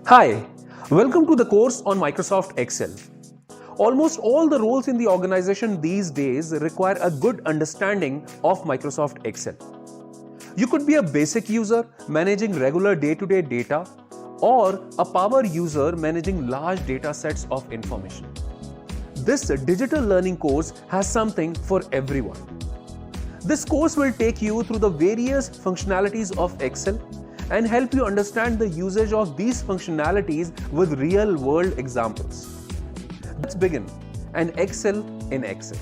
Hi, welcome to the course on Microsoft Excel. Almost all the roles in the organization these days require a good understanding of Microsoft Excel. You could be a basic user managing regular day-to-day data or a power user managing large data sets of information. This digital learning course has something for everyone. This course will take you through the various functionalities of Excel and help you understand the usage of these functionalities with real-world examples. Let's begin. An Excel in Excel.